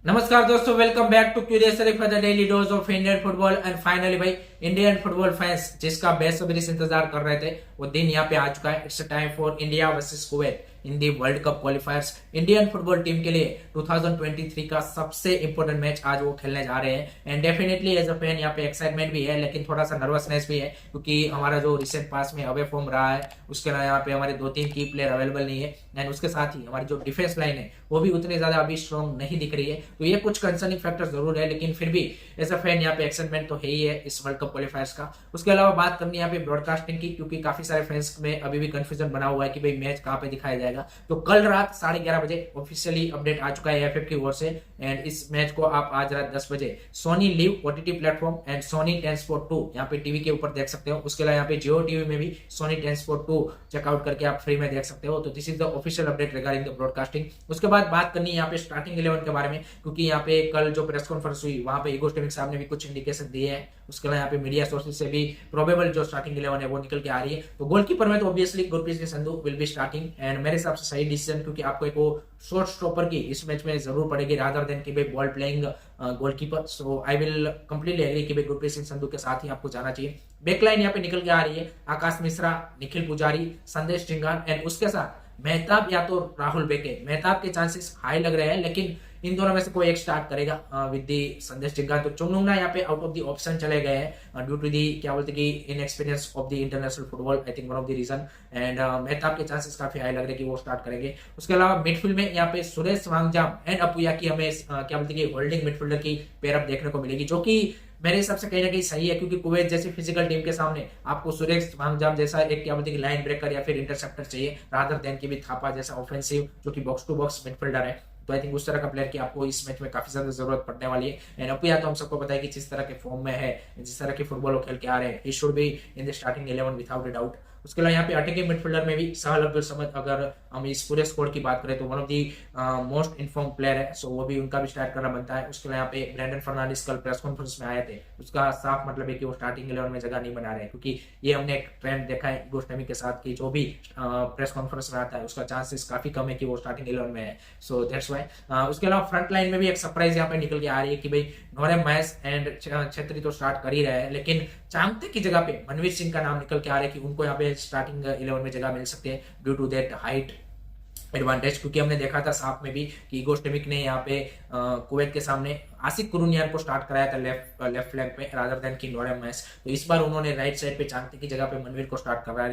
नमस्कार दोस्तों, welcome back to curiously for the daily dose of Indian football. And finally भाई, Indian football fans जिसका बेसब्री से इंतजार कर रहे थे वो दिन यहाँ पे आ चुका है। It's time for India versus Kuwait in the world cup क्वालिफायर्स। Indian football team के लिए 2023 का सबसे इंपॉर्टेंट मैच आज वो खेलने जा रहे हैं। And definitely as a fan यहाँ पे एक्साइटमेंट भी है, लेकिन थोड़ा सा नर्वसनेस भी है, क्योंकि हमारा जो रिसेंट पास में अवे फॉर्म रहा है उसके अलावा यहाँ पे हमारे 2-3 की प्लेयर अवेलेबल नहीं है। एंड उसके साथ ही हमारी जो डिफेंस लाइन है वो भी उतनी ज्यादा अभी स्ट्रॉन्ग नहीं दिख रही है। तो ये कुछ कंसर्निंग फैक्टर जरूर है, लेकिन फिर भी एज अ फैन यहाँ पे एक्साइटमेंट तो है ही है इस वर्ल्ड कप क्वालिफायर्स का। उसके अलावा बात करनी है यहाँ पे ब्रॉडकास्टिंग की, क्योंकि काफी सारे फैंस में अभी भी कंफ्यूजन बना हुआ है कि भाई मैच कहाँ पे दिखाया जाएगा। तो कल रात 11:30 बजे ऑफिशियली अपडेट आ चुका है एएफएफ की ओर से। एंड इस मैच को आप आज रात 10 बजे Sony LIV OTT platform and Sony 10 sport 2 यहाँ पे टीवी के ऊपर देख सकते हो। उसके अलावा यहाँ पे जियो टीवी में भी सोनी 10 स्पोर्ट 2 चेकआउट करके आप फ्री में देख सकते हो। तो this is the official update regarding the broadcasting. उसके बाद बात करनी है यहाँ पे स्टार्टिंग 11 के बारे में, क्योंकि यहाँ पे कल जो प्रेस कॉन्फ्रेंस हुई वहां पे ईगो स्टेमिक साहब ने भी कुछ इंडिकेशन दिए हैं। उसके अलावा यहाँ पे मीडिया सोर्सेज से भी प्रोबेबल जो स्टार्टिंग 11 है वो निकल के आ रही है। तो गोलकीपर में तो obviously Gurpreet Singh Sandhu will be starting. And मेरे हिसाब से सही डिसीजन, क्योंकि आपको एक वो शॉर्ट स्टॉपर की इस मैच में जरूर पड़ेगी रादर देन की भाई ball playing goalkeeper. So I will completely agree कि भाई गुरप्रीत सिंह संधू के साथ ही आपको जाना चाहिए। बैकलाइन यहाँ पे निकल के आ रही है, आकाश मिश्रा, निखिल पुजारी, संदेश टिंगान एंड उसके साथ मेहताब या तो राहुल बेके। मेहताब के चांसेस हाई लग रहे हैं, लेकिन इन दोनों में से कोई एक स्टार्ट करेगा विद दी संदेश टिंगान। तो चुंगनुंगना यहाँ पे आउट ऑफ द ऑप्शन चले गए हैं ड्यू टू दी क्या बोलते कि inexperience of the international football, I think one of the reason. And Mehtab के चांसेस काफी हाई लग रहे हैं कि वो स्टार्ट करेंगे। उसके अलावा मिडफील्ड में यहाँ पे सुरेश वांगजाम एंड अपुया की हमें क्या बोलते कि होल्डिंग मिडफील्डर की पेयरअप देखने को मिलेगी, जो कि मेरे हिसाब से कहीं ना कहीं सही है, क्योंकि कुवैत जैसी फिजिकल टीम के सामने आपको सुरेश वांगजाम जैसा एक क्या बोलते हैं लाइन ब्रेकर या फिर इंटरसेप्टर चाहिए, रादर देन की भी थापा जैसा ऑफेंसिव जो कि बॉक्स टू बॉक्स मिडफील्डर है। तो आई थिंक उस तरह का प्लेयर की आपको इस मैच में काफी ज्यादा जरूरत पड़ने वाली है। एंड अपुया तो हम सबको पता है कि जिस तरह के फॉर्म में है, जिस तरह की फुटबॉल वो खेल के आ रहे हैं, he should be in the starting 11 without a doubt. उसके अलावा यहाँ पे अटैकिंग मिडफील्डर में भी सहल अब्दुल समद, अगर हम इस पूरे स्क्वाड की बात करें तो one of the most inform player है, सो वो भी उनका भी स्टार्ट करना बनता है। उसके अलावा यहाँ पे ब्रैंडन फर्नांडिस कल प्रेस कॉन्फ्रेंस में आए थे, उसका साफ मतलब है कि वो स्टार्टिंग 11 में जगह नहीं बना रहे, क्योंकि ये हमने एक ट्रेंड देखा है गोस्टमी के साथ कि जो भी प्रेस कॉन्फ्रेंस में आता है उसका चांसेस काफी कम है कि वो स्टार्टिंग 11 में है। सो दैट्स व्हाई उसके अलावा फ्रंट लाइन में भी एक सरप्राइज यहाँ पे निकल के आ रही है कि भाई नोरेम मैस एंड छेत्री तो स्टार्ट कर ही रहे हैं, लेकिन चांगते की जगह पे मनवीर सिंह का नाम निकल के आ रहा है कि उनको यहाँ पे स्टार्टिंग 11 में जगह मिल सकती है due to that height advantage. क्योंकि हमने देखा था साफ में भी कि ईगो स्टेमिक ने यहाँ पे कुवैत के सामने आसिक कुरुनियान को स्टार्ट कराया था लेफ्ट फ्लैंक पे रादर देन की नोरेम मैस। तो इस बार उन्होंने राइट साइड पे चांगते की जगह पे मनवीर को स्टार्ट करा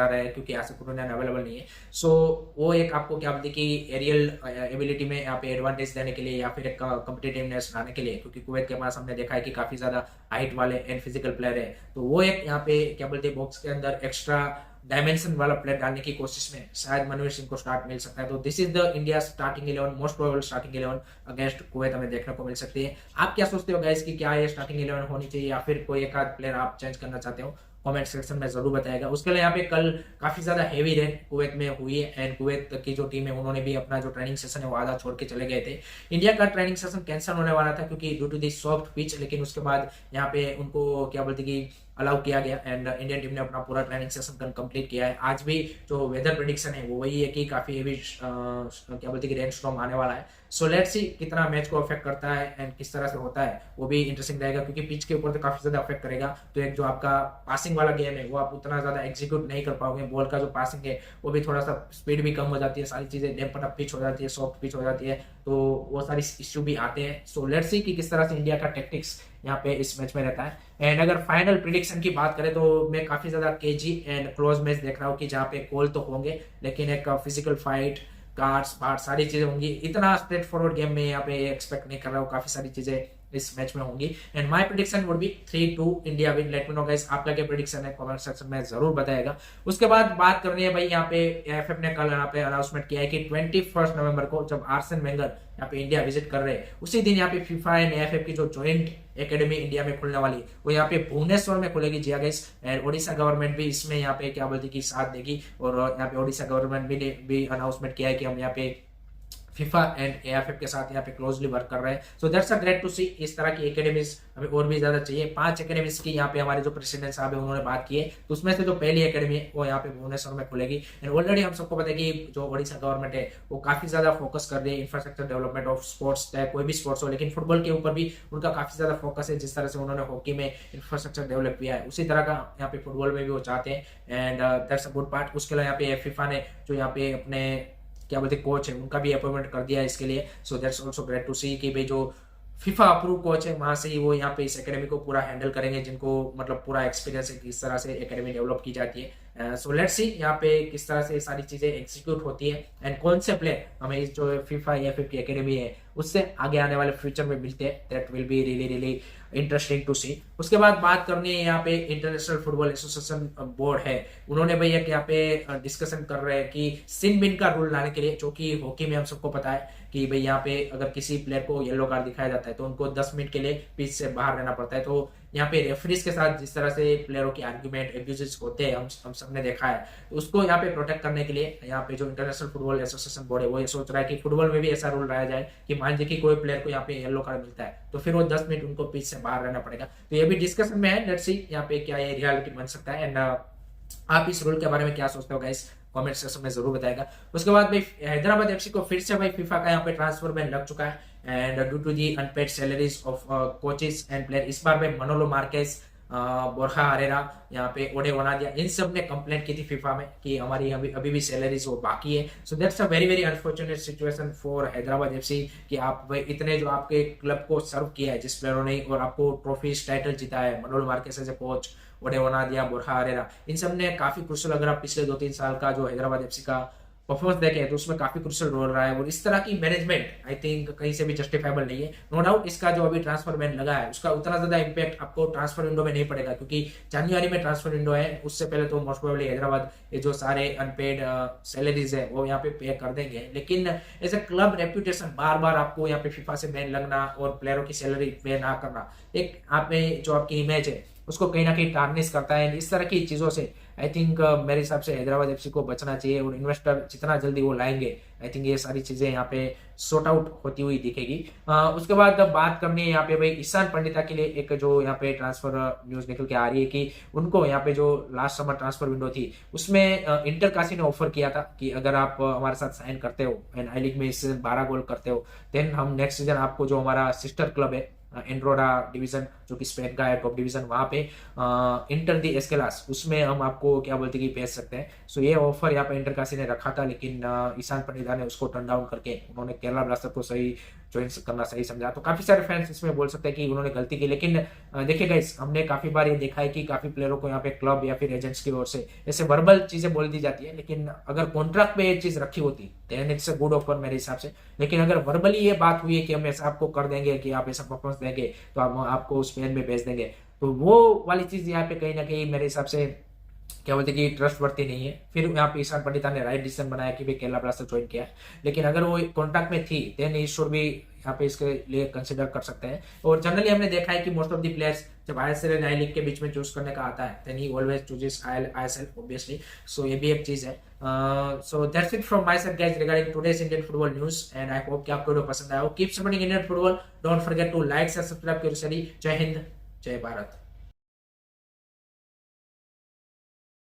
रहे हैं, क्योंकि आसिक कुरुनियान अवेलेबल नहीं है। सो वो एक आपको क्या बोलते कि एरियल एबिलिटी में यहाँ पे एडवांटेज देने के लिए या फिर एक कॉम्पिटिटिवनेस लाने के लिए, क्योंकि कुवैत के पास हमने देखा है कि काफी ज्यादा हाइट वाले एंड फिजिकल प्लेयर है, तो वो एक यहाँ पे क्या बोलते बॉक्स के अंदर एक्स्ट्रा डायमेंशन वाला प्लेयर डालने की कोशिश में शायद मनवीर सिंह को स्टार्ट मिल सकता है। तो this is the India starting 11, most probable starting 11 against Kuwait हमें देखने को मिल सकती है। आप क्या सोचते हो गाइस कि क्या ये स्टार्टिंग 11 होनी चाहिए या फिर कोई एक आध प्लेयर आप चेंज करना चाहते हो? कमेंट सेक्शन में जरूर बताएगा। उसके लिए यहाँ पे कल काफी ज्यादा हेवी रेन कुवैत में हुई है, एंड कुवैत की जो टीम है उन्होंने भी अपना जो ट्रेनिंग सेशन है वो आधा छोड़ के चले गए थे। इंडिया का ट्रेनिंग सेशन कैंसिल होने वाला था क्योंकि due to the soft pitch, लेकिन उसके बाद यहाँ पे उनको क्या बोलते कि अलाउ किया गया एंड इंडियन टीम ने अपना पूरा ट्रेनिंग सेशन कंप्लीट किया है। आज भी जो वेदर प्रेडिक्शन है वो वही है कि काफी हेवी क्या बोलते हैं रेन स्टॉर्म आने वाला है। सो लेट्स सी कितना मैच को अफेक्ट करता है एंड किस तरह से होता है, वो भी इंटरेस्टिंग रहेगा, क्योंकि पिच के ऊपर तो काफी ज्यादा अफेक्ट करेगा। तो एक जो आपका पासिंग वाला गेम है वो आप उतना ज्यादा एग्जीक्यूट नहीं कर पाओगे, बॉल का जो पासिंग है वो भी थोड़ा सा स्पीड भी कम हो जाती है, सारी चीजें डैम्पर अप पिच हो जाती है, सॉफ्ट पिच हो जाती है, तो वो सारी इश्यू भी आते हैं। सो लेट्स सी कि किस तरह से इंडिया का टैक्टिक्स यहाँ पे इस मैच में रहता है। एंड अगर फाइनल प्रिडिक्शन की बात करें तो मैं काफी ज्यादा केजी एंड क्लोज मैच देख रहा हूँ, कि जहाँ पे गोल तो होंगे लेकिन एक फिजिकल फाइट, कार्ड्स बार सारी चीजें होंगी। इतना स्ट्रेट फॉरवर्ड गेम में यहाँ पे एक्सपेक्ट नहीं कर रहा हूँ, काफी सारी चीजें इस मैच में होंगी। And my prediction would be 3-2 India win. Let me know guys आपका क्या प्रेडिक्शन है, कमेंट सेक्शन में जरूर बताएगा। उसके बाद बात करनी है भाई, यहाँ पे एएफएफ ने कल यहाँ पे अनाउंसमेंट किया है कि 21 नवंबर को जब आर्सेन वेंगर यहाँ पे इंडिया विजिट कर रहे हैं, उसी दिन यहाँ पे फीफा एंड एएफएफ की जो ज्वाइंट एकेडमी इंडिया में खुलने वाली वो यहाँ पे भुवनेश्वर में खुलेगी। जी गाइस, एंड ओडिशा गवर्नमेंट भी इसमें यहाँ पे क्या बोलती कि साथ देगी, और यहाँ पे ओडिशा गवर्नमेंट भी ने भी अनाउंसमेंट किया है कि हम यहाँ पे फीफा एंड एएफएफ के साथ यहाँ पे क्लोजली वर्क कर रहे हैं। So that's a great to see. इस तरह की एकेडमीज हमें और भी ज्यादा चाहिए। 5 एकेडमीज की यहाँ पे हमारे जो प्रेसिडेंट साहब है उन्होंने बात की है, तो उसमें से जो पहली एकेडमी है वो यहाँ पे भुवनेश्वर में खुलेगी। एंड ऑलरेडी हम सबको पता है कि जो ओडिशा गवर्नमेंट है वो काफी ज्यादा फोकस कर रही है इंफ्रास्ट्रक्चर डेवलपमेंट ऑफ स्पोर्ट्स, चाहे कोई भी स्पोर्ट्स हो, लेकिन फुटबॉल के ऊपर भी उनका काफी ज्यादा फोकस है। जिस तरह से उन्होंने हॉकी में इंफ्रास्ट्रक्चर डेवलप किया है, उसी तरह का यहाँ पे फुटबॉल में भी वो चाहते हैं। And that's a good part. उसके अलावा यहाँ पे फीफा ने जो यहाँ पे अपने क्या बोलते कोच है उनका भी अपॉइंटमेंट कर दिया है इसके लिए। So that's also great to see कि भाई जो फीफा अप्रूव कोच है वहां से ही वो यहाँ पे इस एकेडमी को पूरा हैंडल करेंगे, जिनको मतलब पूरा एक्सपीरियंस है किस तरह से एकेडमी डेवलप की जाती है। सो लेट्स सी यहाँ पे किस तरह से ये सारी चीजें एग्जीक्यूट होती है एंड कौन से प्लेयर हमें इस जो फीफा या फिर की एकेडमी है उससे आगे आने वाले फ्यूचर में मिलते हैं। That will be really really interesting to see. उसके बाद बात करनी है यहाँ पे इंटरनेशनल फुटबॉल एसोसिएशन बोर्ड है, उन्होंने भाई एक यहाँ पे डिस्कशन कर रहे हैं कि सिन बिन का रूल लाने के लिए, जो कि हॉकी में हम सबको पता है कि भाई यहाँ पे अगर किसी प्लेयर को येलो कार्ड दिखाया जाता है तो उनको 10 मिनट के लिए पिच से बाहर रहना पड़ता है। तो यहाँ पे रेफरीज के साथ जिस तरह से प्लेयरों की आर्ग्यूमेंट एब्यूजेस होते हैं हम सबने देखा है, तो उसको यहाँ पे प्रोटेक्ट करने के लिए यहाँ पे जो इंटरनेशनल फुटबॉल एसोसिएशन बोर्ड है वो ये सोच रहा है कि फुटबॉल में भी ऐसा रूल लाया जाए कि मान लीजिए कि कोई प्लेयर को यहाँ पे येलो कार्ड मिलता है तो फिर वो 10 मिनट उनको पिच से बाहर रहना पड़ेगा। तो ये भी डिस्कशन में है, लेट्स सी यहाँ पे क्या ये रियलिटी बन सकता है। एंड आप इस रूल के बारे में क्या सोचते हो गाइस, कमेंट सेक्शन में जरूर बताएगा। उसके बाद भाई हैदराबाद एफसी को फिर से भाई फीफा का यहाँ पे ट्रांसफर बैन लग चुका है and due to the unpaid salaries of coaches and player. इस बार भाई मनोलो मार्केस, बोरखा हरेरा, यहाँ पे ओडे वनादिया, इन सब ने कंप्लेंट की थी फीफा में कि हमारी अभी भी सैलरीज वो बाकी है। So that's a very very unfortunate situation for Hyderabad FC कि आप इतने जो आपके क्लब को सर्व किया है जिस प्लेयरों ने और आपको ट्रॉफीज टाइटल जीता है, Manolo Marquez as a coach, Odei Onaindia, Borja Herrera, इन सब ने काफी क्रुशियल, अगर आप पिछले 2-3 साल का जो हैदराबाद एफसी का परफॉर्मेंस देखे तो उसमें काफी क्रुशियल रोल रहा है। और इस तरह की मैनेजमेंट आई थिंक कहीं से भी जस्टिफाइबल नहीं है। नो डाउट इसका जो अभी ट्रांसफर बैन लगा है उसका उतना ज्यादा इंपैक्ट आपको ट्रांसफर विंडो में नहीं पड़ेगा, क्योंकि जनवरी में ट्रांसफर विंडो है, उससे पहले तो मोस्ट प्रोबेबली हैदराबाद ये जो सारे अनपेड सैलरीज है वो यहाँ पे कर देंगे। लेकिन एज ए क्लब रेप्यूटेशन बार बार आपको यहाँ पे फीफा से बैन लगना और प्लेयरों की सैलरी पे ना करना, एक आप में जो आपकी इमेज है उसको कहीं ना कहीं टार्निश करता है। इस तरह की चीजों से आई थिंक मेरे हिसाब से हैदराबाद एफसी को बचना चाहिए और इन्वेस्टर जितना जल्दी वो लाएंगे आई थिंक ये सारी चीजें यहाँ पे सॉर्ट आउट होती हुई दिखेगी। उसके बाद बात करनी है यहाँ पे भाई ईशान पंडिता के लिए एक जो यहाँ पे ट्रांसफर न्यूज निकल के आ रही है कि उनको यहाँ पे जो लास्ट समर ट्रांसफर विंडो थी उसमें इंटर काशी ने ऑफर किया था कि अगर आप हमारे साथ साइन करते हो एंड आई लीग में इस सीजन 12 गोल करते हो देन हम नेक्स्ट सीजन आपको जो हमारा सिस्टर क्लब है एंड्रोडा डिवीजन जो कि स्पेन का है टॉप डिवीजन, वहां पे इंटर दी एस्केलास उसमें हम आपको क्या बोलते कि भेज सकते हैं। सो ये ऑफर यहाँ पे इंटर काशी ने रखा था, लेकिन ईशान पंडिता ने उसको टर्न डाउन करके उन्होंने केरला ब्लास्टर को सही ज्वाइन करना सही समझा। तो काफी सारे फैंस इसमें बोल सकते हैं कि उन्होंने गलती की, लेकिन देखिए गाइस हमने काफी बार ये देखा है कि काफी प्लेयरों को यहाँ पे क्लब या फिर एजेंट्स की ओर से ऐसे वर्बल चीजें बोल दी जाती है, लेकिन अगर कॉन्ट्रैक्ट पे ये चीज रखी होती then it's a good offer मेरे हिसाब से। लेकिन अगर वर्बली ये बात हुई है कि हम ऐसा आपको कर देंगे कि आप ऐसा परफॉर्मेंस देंगे तो हम आपको स्पेन में भेज देंगे, तो वो वाली चीज यहाँ पे कहीं ना कहीं मेरे हिसाब से क्या बोलते कि ट्रस्ट बढ़ती नहीं है। फिर यहाँ पे ईशान पंडिता ने राइट डिसीजन बनाया कि भाई केरला ब्लास्टर ज्वाइन किया, लेकिन अगर वो कॉन्ट्रैक्ट में थी देन ई शुड भी यहाँ पे इसके लिए कंसिडर कर सकते हैं। और जनरली हमने देखा है कि मोस्ट ऑफ द प्लेयर्स जब आईएसएल एंड आई लीग के बीच में चूज करने का आता है then he always chooses ISL obviously. सो ये भी एक चीज है। So that's it from my side guys regarding today's Indian football news and I hope कि आपको वीडियो पसंद आया हो। Keep supporting Indian football, don't forget to like and subscribe करो। जय हिंद, जय भारत।